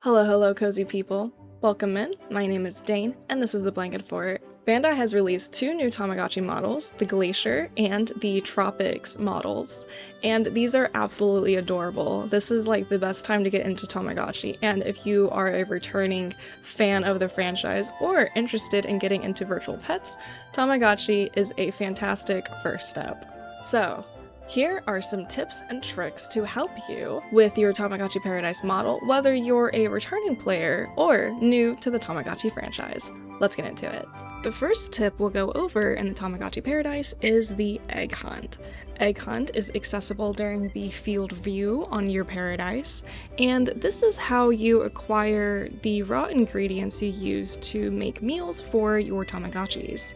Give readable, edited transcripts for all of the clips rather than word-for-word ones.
Hello, cozy people. Welcome in. My name is Dane, and this is the Blanket Fort. Bandai has released two new Tamagotchi models, the Glacier and the Tropics models, and these are absolutely adorable. This is like the best time to get into Tamagotchi, and if you are a returning fan of the franchise or interested in getting into virtual pets, Tamagotchi is a fantastic first step. So, here are some tips and tricks to help you with your Tamagotchi Paradise model, whether you're a returning player or new to the Tamagotchi franchise. Let's get into it. The first tip we'll go over in the Tamagotchi Paradise is the egg hunt. Egg hunt is accessible during the field view on your Paradise, and this is how you acquire the raw ingredients you use to make meals for your Tamagotchis.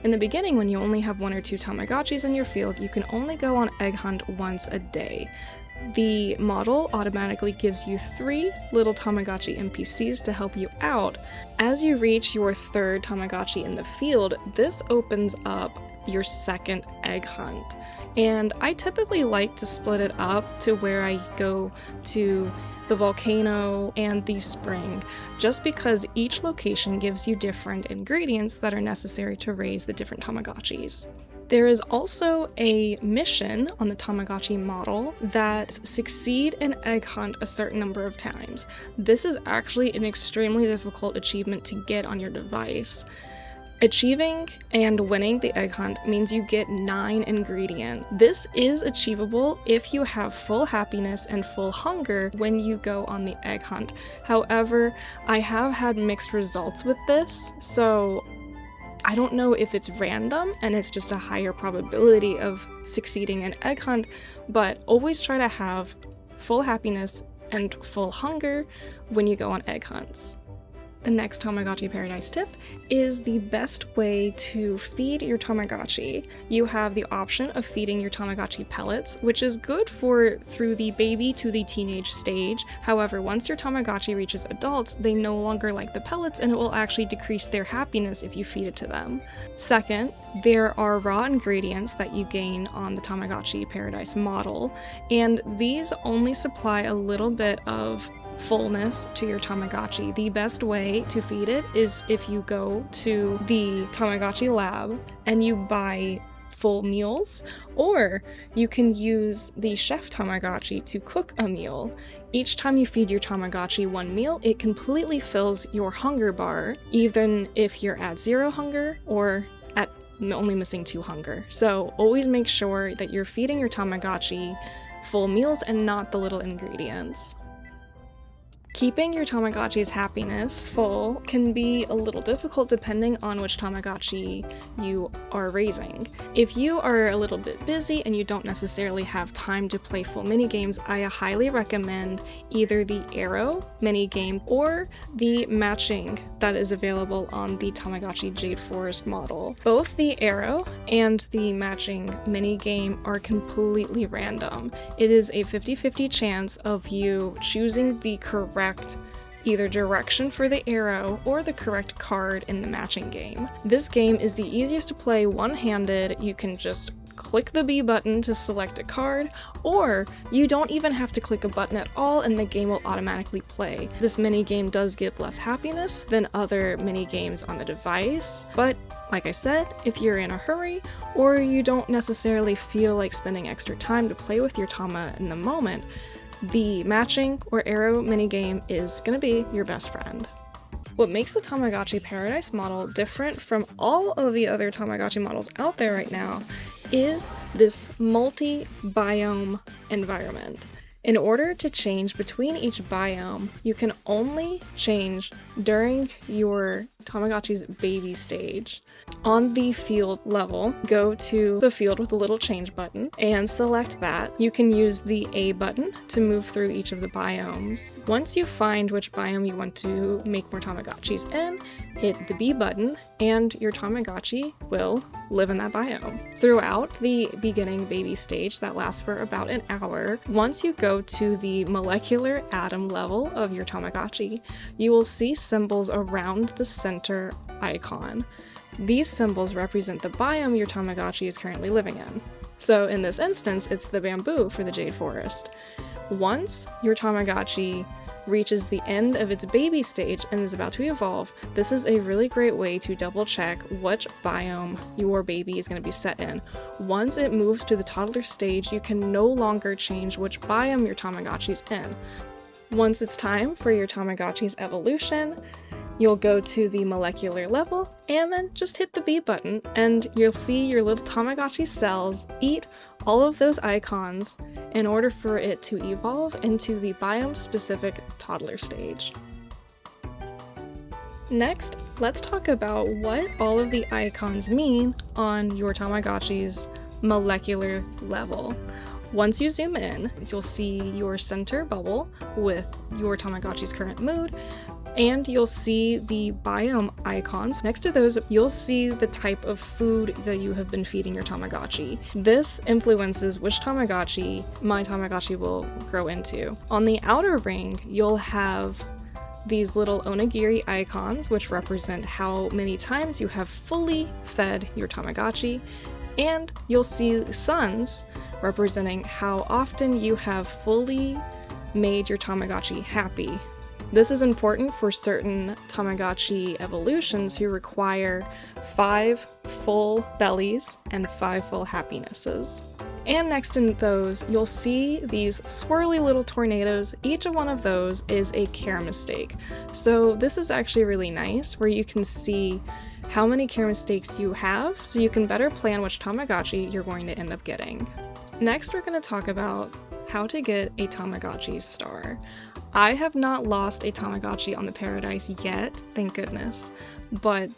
In the beginning, when you only have one or two Tamagotchis in your field, you can only go on egg hunt once a day. The model automatically gives you 3 little Tamagotchi NPCs to help you out. As you reach your third Tamagotchi in the field, this opens up your second egg hunt. And I typically like to split it up to where I go to the volcano and the spring, just because each location gives you different ingredients that are necessary to raise the different Tamagotchis. There is also a mission on the Tamagotchi model that succeed an egg hunt a certain number of times. This is actually an extremely difficult achievement to get on your device. Achieving and winning the egg hunt means you get 9 ingredients. This is achievable if you have full happiness and full hunger when you go on the egg hunt. However, I have had mixed results with this, so I don't know if it's random and it's just a higher probability of succeeding an egg hunt, but always try to have full happiness and full hunger when you go on egg hunts. The next Tamagotchi Paradise tip is the best way to feed your Tamagotchi. You have the option of feeding your Tamagotchi pellets, which is good for through the baby to the teenage stage. However, once your Tamagotchi reaches adults, they no longer like the pellets and it will actually decrease their happiness if you feed it to them. Second, there are raw ingredients that you gain on the Tamagotchi Paradise model, and these only supply a little bit of fullness to your Tamagotchi. The best way to feed it is if you go to the Tamagotchi lab and you buy full meals, or you can use the chef Tamagotchi to cook a meal. Each time you feed your Tamagotchi one meal, it completely fills your hunger bar, even if you're at 0 hunger or at only missing 2 hunger. So always make sure that you're feeding your Tamagotchi full meals and not the little ingredients. Keeping your Tamagotchi's happiness full can be a little difficult depending on which Tamagotchi you are raising. If you are a little bit busy and you don't necessarily have time to play full minigames, I highly recommend either the Arrow minigame or the matching that is available on the Tamagotchi Jade Forest model. Both the Arrow and the matching minigame are completely random. It is a 50-50 chance of you choosing the correct either direction for the arrow or the correct card in the matching game. This game is the easiest to play one-handed. You can just click the B button to select a card, or you don't even have to click a button at all and the game will automatically play. This minigame does give less happiness than other minigames on the device, but like I said, if you're in a hurry or you don't necessarily feel like spending extra time to play with your Tama in the moment, the matching or arrow minigame is going to be your best friend. What makes the Tamagotchi Paradise model different from all of the other Tamagotchi models out there right now is this multi-biome environment. In order to change between each biome, you can only change during your Tamagotchi's baby stage. On the field level, go to the field with the little change button and select that. You can use the A button to move through each of the biomes. Once you find which biome you want to make more Tamagotchis in, hit the B button and your Tamagotchi will live in that biome. Throughout the beginning baby stage that lasts for about an hour, once you go to the molecular atom level of your Tamagotchi, you will see symbols around the center icon. These symbols represent the biome your Tamagotchi is currently living in. So in this instance, it's the bamboo for the Jade Forest. Once your Tamagotchi reaches the end of its baby stage and is about to evolve, this is a really great way to double check which biome your baby is going to be set in. Once it moves to the toddler stage, you can no longer change which biome your Tamagotchi's in. Once it's time for your Tamagotchi's evolution, you'll go to the molecular level and then just hit the B button and you'll see your little Tamagotchi cells eat all of those icons in order for it to evolve into the biome-specific toddler stage. Next, let's talk about what all of the icons mean on your Tamagotchi's molecular level. Once you zoom in, you'll see your center bubble with your Tamagotchi's current mood, and you'll see the biome icons. Next to those, you'll see the type of food that you have been feeding your Tamagotchi. This influences which Tamagotchi my Tamagotchi will grow into. On the outer ring, you'll have these little onigiri icons, which represent how many times you have fully fed your Tamagotchi, and you'll see suns, representing how often you have fully made your Tamagotchi happy. This is important for certain Tamagotchi evolutions who require 5 full bellies and 5 full happinesses. And next in those, you'll see these swirly little tornadoes. Each one of those is a care mistake. So this is actually really nice, where you can see how many care mistakes you have, so you can better plan which Tamagotchi you're going to end up getting. Next, we're going to talk about how to get a Tamagotchi star. I have not lost a Tamagotchi on the Paradise yet, thank goodness, but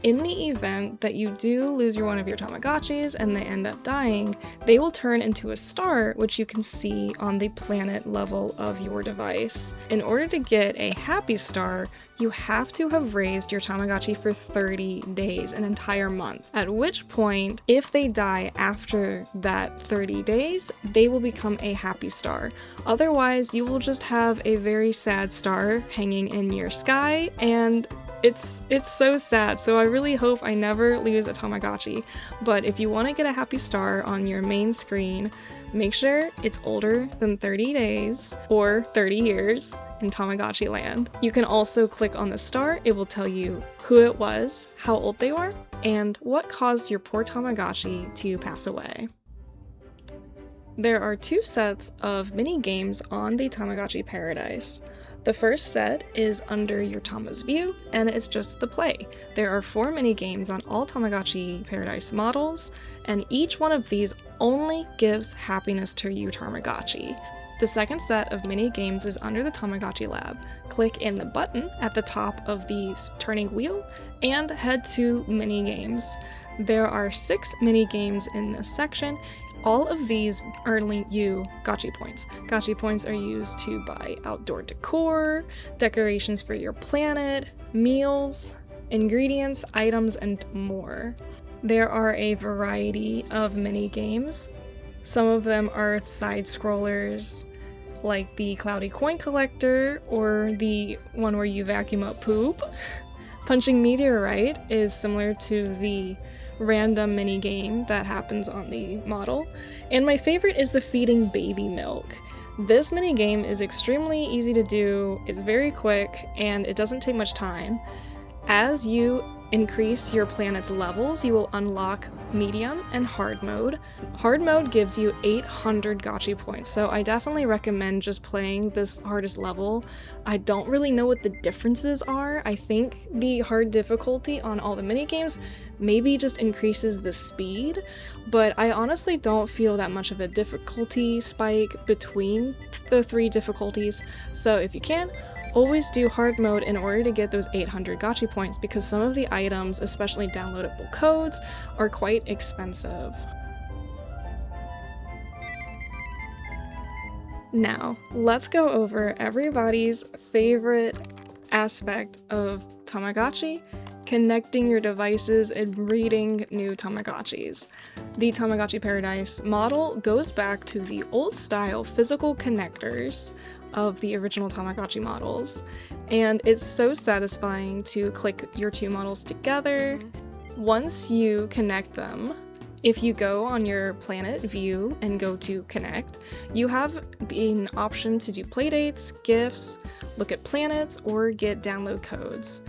in the event that you do lose one of your Tamagotchis and they end up dying, they will turn into a star, which you can see on the planet level of your device. In order to get a happy star, you have to have raised your Tamagotchi for 30 days, an entire month, at which point, if they die after that 30 days, they will become a happy star. Otherwise, you will just have a very sad star hanging in your sky, and it's so sad. So I really hope I never lose a Tamagotchi. But if you want to get a happy star on your main screen, make sure it's older than 30 days or 30 years in Tamagotchi land. You can also click on the star. It will tell you who it was, how old they were, and what caused your poor Tamagotchi to pass away. There are 2 sets of mini games on the Tamagotchi Paradise. The first set is under your Tama's view, and it's just the play. There are 4 mini games on all Tamagotchi Paradise models, and each one of these only gives happiness to your Tamagotchi. The second set of mini games is under the Tamagotchi Lab. Click in the button at the top of the turning wheel and head to Minigames. There are 6 mini games in this section. All of these earn you Gotchi points. Gotchi points are used to buy outdoor decor, decorations for your planet, meals, ingredients, items, and more. There are a variety of mini games. Some of them are side scrollers, like the Cloudy Coin Collector or the one where you vacuum up poop. Punching Meteorite is similar to the random mini game that happens on the model, and my favorite is the Feeding Baby Milk. This mini game is extremely easy to do, it's very quick, and it doesn't take much time. As you increase your planet's levels, you will unlock medium and hard mode. Hard mode gives you 800 Gotchi points, so I definitely recommend just playing this hardest level. I don't really know what the differences are. I think the hard difficulty on all the minigames maybe just increases the speed, but I honestly don't feel that much of a difficulty spike between the 3 difficulties, so if you can, always do hard mode in order to get those 800 Gotchi points, because some of the items, especially downloadable codes, are quite expensive. Now, let's go over everybody's favorite aspect of Tamagotchi: connecting your devices and breeding new Tamagotchis. The Tamagotchi Paradise model goes back to the old-style physical connectors of the original Tamagotchi models, and it's so satisfying to click your 2 models together. Once you connect them, if you go on your planet view and go to connect, you have an option to do playdates, gifts, look at planets, or get download codes.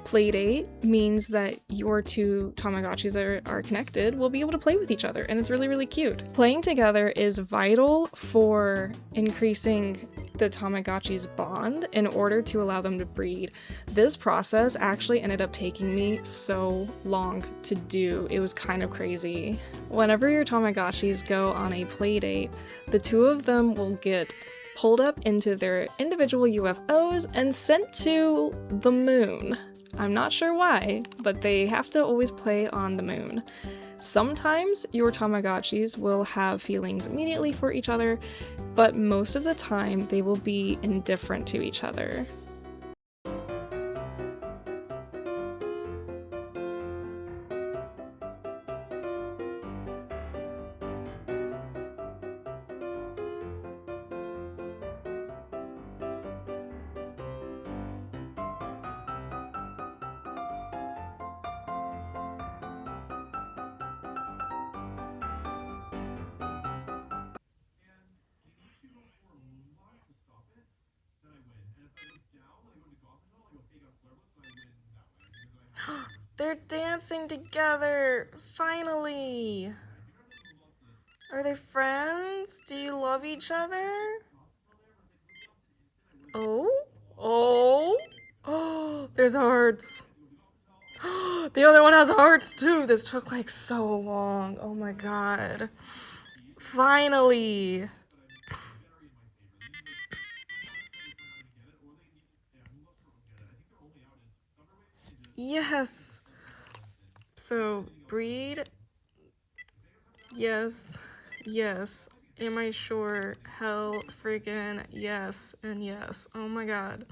Playdate means that your two Tamagotchis that are connected will be able to play with each other, and it's really, really cute. Playing together is vital for increasing the Tamagotchi's bond in order to allow them to breed. This process actually ended up taking me so long to do. It was kind of crazy. Whenever your Tamagotchis go on a playdate, the two of them will get pulled up into their individual UFOs and sent to the moon. I'm not sure why, but they have to always play on the moon. Sometimes your Tamagotchis will have feelings immediately for each other, but most of the time they will be indifferent to each other. They're dancing together! Finally! Are they friends? Do you love each other? Oh? Oh? Oh, there's hearts! The other one has hearts too! This took like so long. Oh my god. Finally! Yes! So, breed? Yes. Yes. Am I sure? Hell friggin' yes and yes. Oh my god.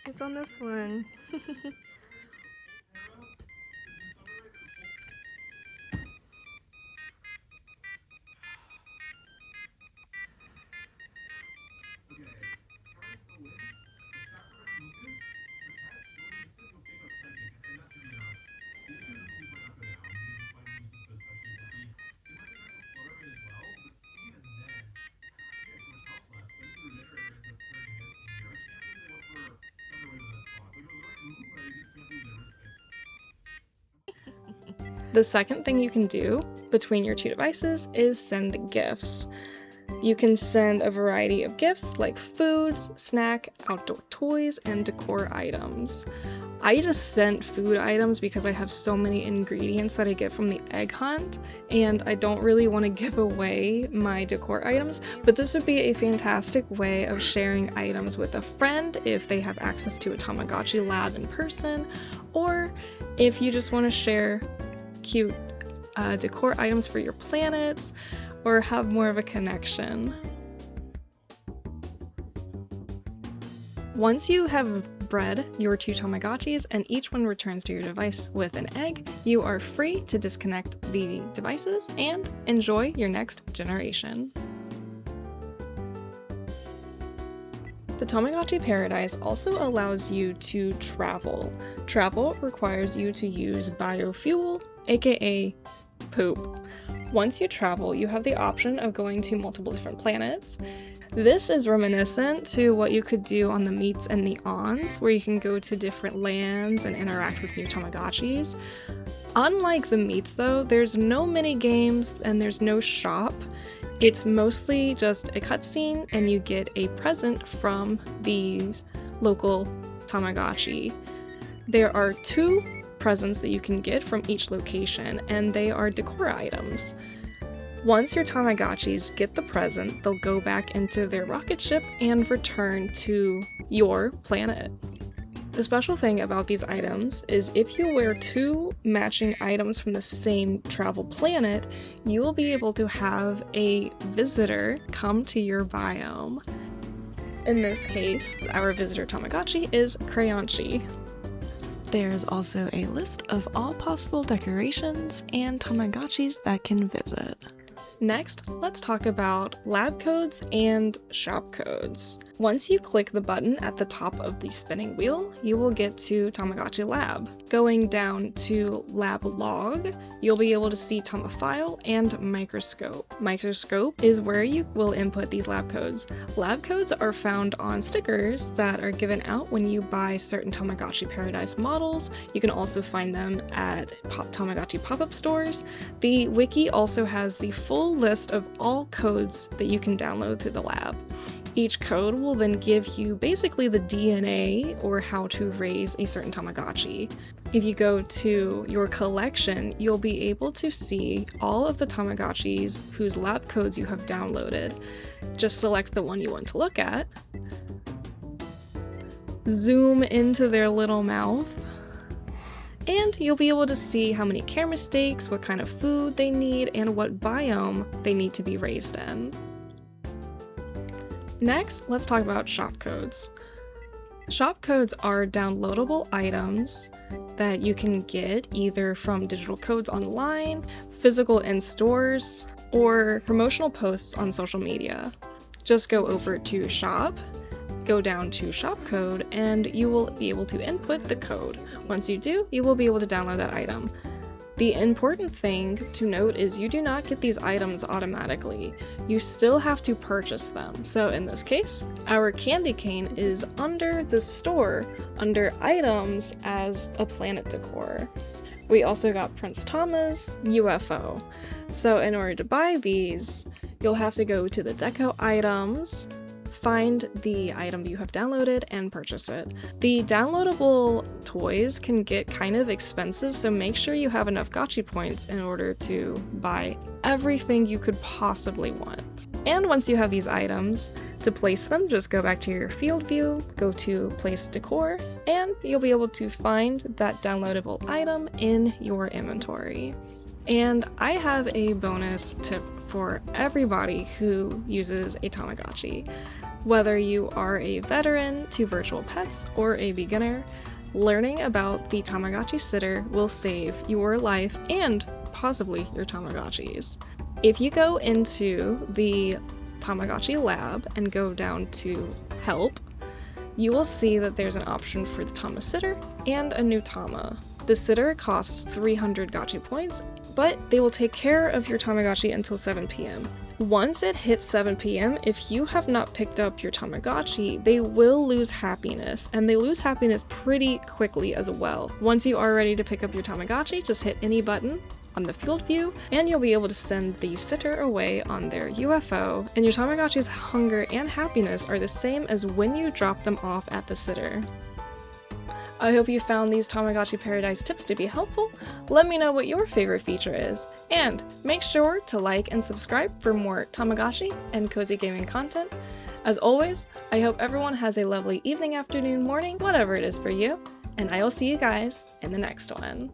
It's on this one. The second thing you can do between your two devices is send gifts. You can send a variety of gifts like foods, snack, outdoor toys, and decor items. I just sent food items because I have so many ingredients that I get from the egg hunt, and I don't really want to give away my decor items, but this would be a fantastic way of sharing items with a friend if they have access to a Tamagotchi lab in person, or if you just want to share cute decor items for your planets, or have more of a connection. Once you have bred your two Tamagotchis and each one returns to your device with an egg, you are free to disconnect the devices and enjoy your next generation. The Tamagotchi Paradise also allows you to travel. Travel requires you to use biofuel, aka poop. Once you travel, you have the option of going to multiple different planets. This is reminiscent to what you could do on the Meets and the Ons, where you can go to different lands and interact with new Tamagotchis. Unlike the Meets though, there's no mini-games and there's no shop. It's mostly just a cutscene and you get a present from these local Tamagotchi. There are 2 presents that you can get from each location, and they are decor items. Once your Tamagotchis get the present, they'll go back into their rocket ship and return to your planet. The special thing about these items is if you wear 2 matching items from the same travel planet, you will be able to have a visitor come to your biome. In this case, our visitor Tamagotchi is Crayonchi. There's also a list of all possible decorations and Tamagotchis that can visit. Next, let's talk about lab codes and shop codes. Once you click the button at the top of the spinning wheel, you will get to Tamagotchi Lab. Going down to Lab Log, you'll be able to see Tama File and Microscope. Microscope is where you will input these lab codes. Lab codes are found on stickers that are given out when you buy certain Tamagotchi Paradise models. You can also find them at Tamagotchi pop-up stores. The wiki also has the full list of all codes that you can download through the lab. Each code will then give you basically the DNA or how to raise a certain Tamagotchi. If you go to your collection, you'll be able to see all of the Tamagotchis whose lab codes you have downloaded. Just select the one you want to look at, zoom into their little mouth, and you'll be able to see how many care mistakes, what kind of food they need, and what biome they need to be raised in. Next, let's talk about shop codes. Shop codes are downloadable items that you can get either from digital codes online, physical in stores, or promotional posts on social media. Just go over to Shop, go down to Shop Code, and you will be able to input the code. Once you do, you will be able to download that item. The important thing to note is you do not get these items automatically. You still have to purchase them. So in this case, our candy cane is under the store, under items as a planet decor. We also got Prince Tama's UFO. So in order to buy these, you'll have to go to the deco items, find the item you have downloaded, and purchase it. The downloadable toys can get kind of expensive, so make sure you have enough gotchi points in order to buy everything you could possibly want. And once you have these items, to place them, just go back to your field view, go to Place Decor, and you'll be able to find that downloadable item in your inventory. And I have a bonus tip for everybody who uses a Tamagotchi. Whether you are a veteran to virtual pets or a beginner, learning about the Tamagotchi sitter will save your life and possibly your Tamagotchis. If you go into the Tamagotchi lab and go down to Help, you will see that there's an option for the Tama sitter and a new Tama. The sitter costs 300 gotchi points, but they will take care of your Tamagotchi until 7 p.m. Once it hits 7 p.m., if you have not picked up your Tamagotchi, they will lose happiness, and they lose happiness pretty quickly as well. Once you are ready to pick up your Tamagotchi, just hit any button on the field view, and you'll be able to send the sitter away on their UFO, and your Tamagotchi's hunger and happiness are the same as when you drop them off at the sitter. I hope you found these Tamagotchi Paradise tips to be helpful. Let me know what your favorite feature is, and make sure to like and subscribe for more Tamagotchi and cozy gaming content. As always, I hope everyone has a lovely evening, afternoon, morning, whatever it is for you, and I will see you guys in the next one.